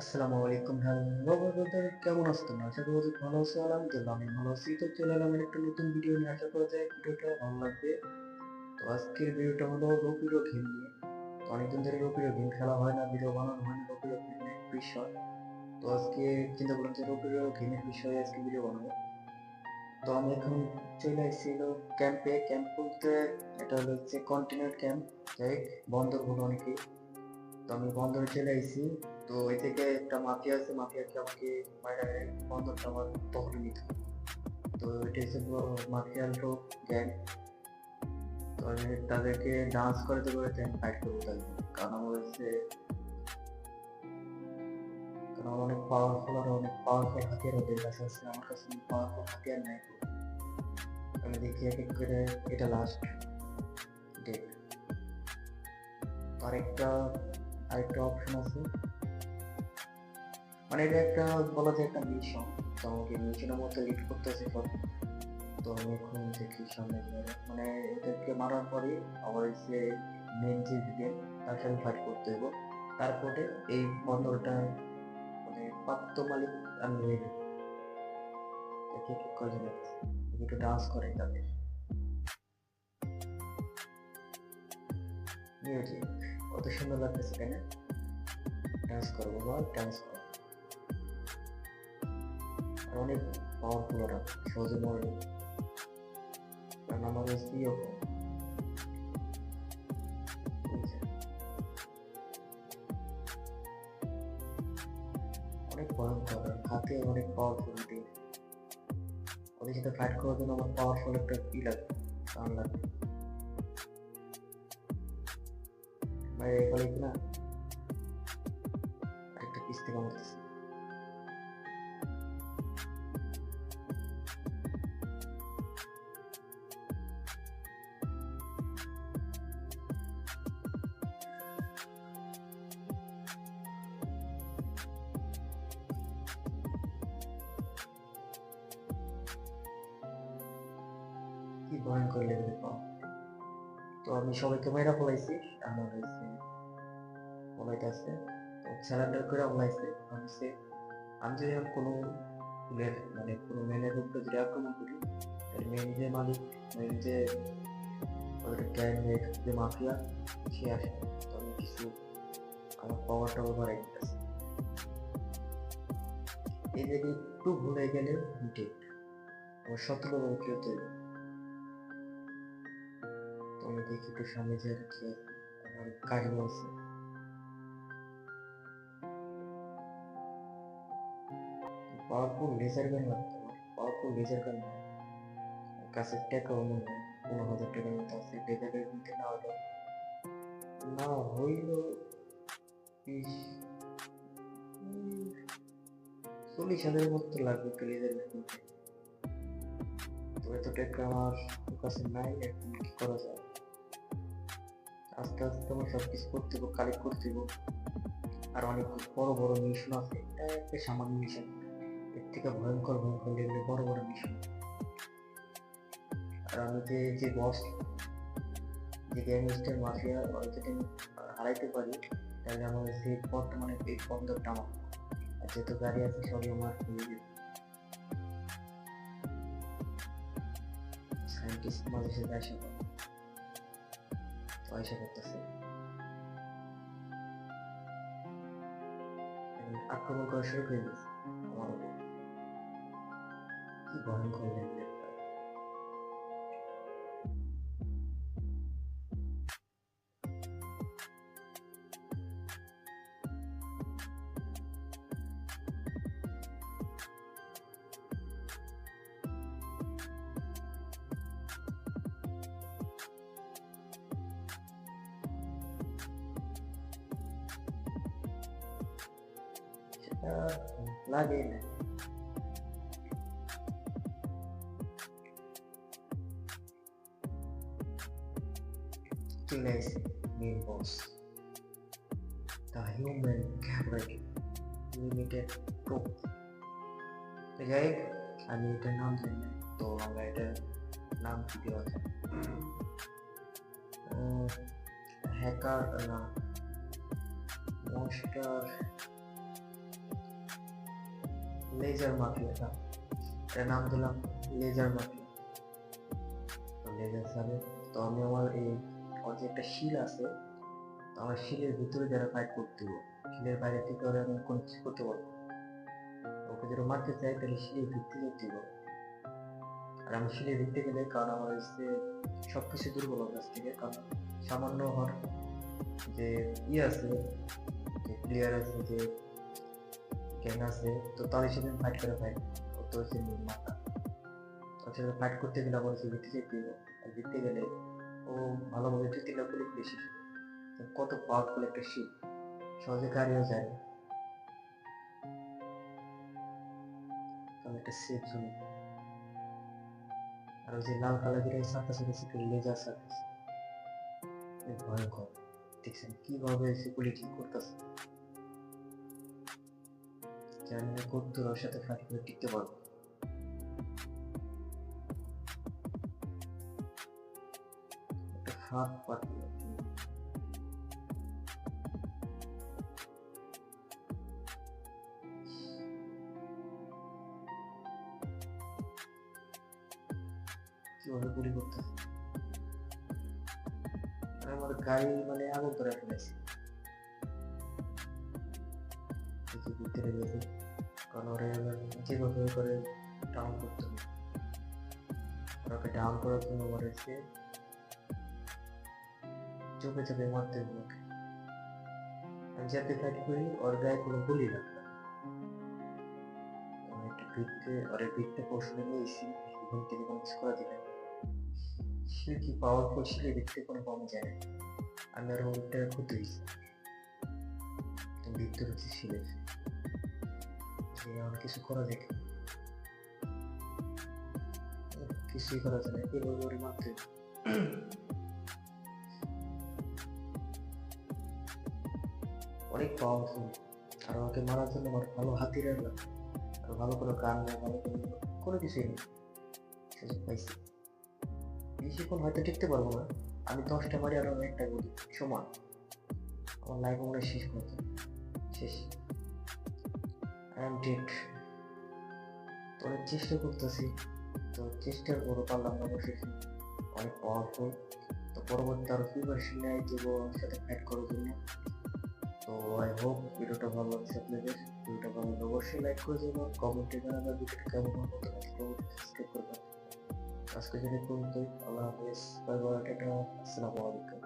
আসসালামু আলাইকুম। Hello brother, কেমন আছো তোমরা? আশা করি ভালো আছো। আলহামদুলিল্লাহ আমি ভালো আছি। তো চলে এলাম একটা নতুন ভিডিও নিয়ে। আশা করা যায় ভিডিওটা ভালো লাগবে। তো আজকের ভিডিওটা হলো রপিরো গেম নিয়ে। তো অনেকদিন ধরে রপিরো গেম খেলা হয় না, ভিডিও বানানো হয় না রপিরো গেমের বিষয়। তো আজকে চিন্তা করলাম যে রপিরো গেমের বিষয়ে আজকে ভিডিও বানাবো। তো আমি এখন চলে আসছি হলো ক্যাম্পে। ক্যাম্প বলতে এটা হলো হচ্ছে কন্টেনার ক্যাম্প, যাই বন্দর বলো অনেকে। তো আমি বন্দরে চলে আইছি। তো ওই থেকে একটা মাফিয়া আছে, মাফিয়াকে আমাকে মাইরা বন্দরটা আমার দখলে নিতে হবে। তো এটা হচ্ছে মাফিয়ার লোক গ্যাং। তো আমি তাদেরকে ডান্স করে দেবো, আমি ফাইট করবো তাদের। কারণ আমার হচ্ছে কারণ আমার অনেক পাওয়ারফুল আর অনেক পাওয়ারফুল হাতিয়ার ওদের কাছে আছে, আমার কাছে পাওয়ারফুল হাতিয়ার নাই। আমি দেখি এক এক করে। এটা লাস্ট ডেট। আরেকটা আরেকটা অপশন আছে, মানে এটা একটা বলা যায় একটা মিশন। তো আমাকে মিশনের মধ্যে লিড করতেছে সব। তো আমি এখন দেখি সামনে মানে এদেরকে মারার পরে আবার যে মেন যে ভিলেন তার সাথে ফাইট করতে হবে। তারপরে এই বন্দরটা মানে প্রাপ্ত মালিক আমি হয়ে যাবো। দেখি কি করে যাচ্ছে, একটু ডান্স করে তাদের মিউজিক কত সুন্দর লাগতেছে, তাই না? ডান্স করবো বা ডান্স করবো। আর অনেক পাওয়ারফুল ওরা, সহজে মরবে। কারণ আমার স্ত্রীও অনেক ভয়ঙ্কর, হাতে অনেক পাওয়ারফুল। ওদের সাথে ফাইট করার জন্য আমার পাওয়ারফুল একটা ই লাগবে, গান লাগবে। ভাই এখানে কিনা আরেকটা পিস থেকে মারতেছে। কি ভয়ঙ্কর লেভেলের পাওয়ার। তো আমি সবাইকে মেরা ফলাইছি। আমার হয়েছে ফলাইতে আছে, তো স্যালেন্ডার করে ফলাইছে। ভাবছে আমি যদি এখন কোনো মানে কোনো মেনের উপরে যদি আক্রমণ করি, তাহলে মেন যে মালিক, মেন যে ওদের গ্যাং যে মাফিয়া, সে আসে। তো আমি কিছু আমার পাওয়ারটা বাড়াই দিতেছি। এই যে একটু ভুলে গেলে ডেট আমার সতেরো কেউ তৈরি। তো আমি দেখি একটু সামনে যে রাখি, আমার গাড়ি আছে। পাওয়ারফুল লেজার গান লাগতো আমার, পাওয়ারফুল লেজার গান কাছে টাকা মনে হয় 15,000 টাকার মতো আছে। লেজার গান কিনতে না হলো না হইল 40,000 মতো লাগবে একটা লেজার গান কিনতে। তো এত টাকা আমার কাছে নাই, এখন কি করা যায়? আস্তে আস্তে আমার সবকিছু করতে হবে, কালেক্ট করতে হবে। আর অনেক বড় বড় মিশন আছে, এটা একটা সামান্য মিশন, এর থেকে ভয়ঙ্কর ভয়ঙ্কর লেভেলে বড় বড় মিশন। আর আমি যে যে বস, যে গ্যাংস্টার মাফিয়া, ওরা যদি আমি হারাইতে পারি, তাহলে আমার যে বর্তমানে এই বন্দরটা আমার, আর যত গাড়ি আছে সবই আমার হয়ে যাবে। সায়েন্টিস্ট মাঝে সাথে আসা করে, তো আসা করতেছে আক্রমণ করা শুরু করে দিয়েছে আমার উপর। কি ভয়ঙ্কর লেভেলের। সেটা লাগে না। চলে আসছে মেন বস, দ্য হিউম্যান ক্যাবরাটি লিমিটেড প্রো। যাই হোক, আমি এটার নাম জানি না, তো আমরা এটার নাম কি দেওয়া যায়? হ্যাকার না, মনস্টার লেজার মাফিয়া, এর নাম দিলাম লেজার মাফিয়া। তো লেজার সাবে, তো আমি আমার যে একটা শিল আছে, তো আমার শিলের ভিতরে যারা ফাইট করতে হবে, শিলের বাইরে থেকে ওরা আমি কোনো কিছু করতে পারবো। ওকে যেটা মারতে চাই তাহলে শিলের ভিত্তি করতে হবে। আর আমি শিলের ভিত্তি গেলে, কারণ আমার হচ্ছে সবকিছু দুর্বল ওর কাছ থেকে, কারণ সামান্য হওয়ার যে আছে, যে প্লেয়ার আছে, যে গ্যাং আছে, তো তাদের সাথে ফাইট করে ভাই, ও তো হচ্ছে মাথা, ওর সাথে ফাইট করতে গেলে আমার হচ্ছে ভিত্তি যেতে হবে। আর ভিত্তি গেলে ও ভালোভাবে 2-3টা গুলি বেশি, কত পাওয়ারফুল একটা শিল, সহজে গাড়িও যায় না। কারণ একটা সেফ জোন। আর ওই যে লাল কালার দিয়ে সাথে লেজার সাথে ভয়ঙ্কর, দেখছেন কিভাবে সে গুলি ঠিক করতেছে, জানি না কত ওর সাথে ফাইট করে টিকতে পারবো। একটা হাত পাতল, কিভাবে গুলি করতেছে। আমার গাড়ি মানে আগুন ধরে ফেলেছে ভিতরে গেছে, কারণ ওরা যেভাবে করে ডাউন করতে হবে, ওরাকে ডাউন করার জন্য আমার হচ্ছে চোখে চোখে মারতে হবে ওকে। আমি যাতে ফাইট করি ওর গায়ে কোনো গুলি লাগবে না। আমি একটা ভিত্তে ওর ভিত্তে কৌশলে নিয়েছি, এখান থেকে কোনো কিছু করা দিবে না। সে কি পাওয়ারফুল, সে ভিত্তে কোনো কম যায় না। আমি আরো ওইটা ক্ষতি হয়েছি, ভিত্তে হচ্ছে শিলের, আমার কিছু করা যায় কিনা, কিছুই করা যায় না, এভাবে ওরে মারতে অনেক পাওয়ারফুল। আর আমাকে মারার জন্য আমার ভালো হাতিয়ার লাগে, আর ভালো কোনো গান নেই, ভালো কোনো কিছুই নেই, সুযোগ পাইছি। বেশিক্ষণ হয়তো টিকতে পারবো না, আমি 10টা মারি আর আমি একটা বলি সমান, আমার লাইফ মনে হয় শেষ করতে শেষ, আই এম ডেড। তো অনেক চেষ্টা করতেছি, তো চেষ্টার বড় পারলাম না, অবশ্যই অনেক পাওয়ারফুল। তো পরবর্তী আরো প্রিপারেশন নেয় দেবো ওর সাথে ফাইট করার জন্য। তো আই হোপ ভিডিওটা ভালো লাগছে আপনাদের। ভিডিওটা ভালো লাগলে অবশ্যই লাইক করে দেবেন, কমেন্টে জানাবেন ভিডিওটা কেমন হলো, সাবস্ক্রাইব করবেন। আজকে যদি পর্যন্তই, আল্লাহ হাফেজ, বাই বাই, টাটা, আসসালামু আলাইকুম।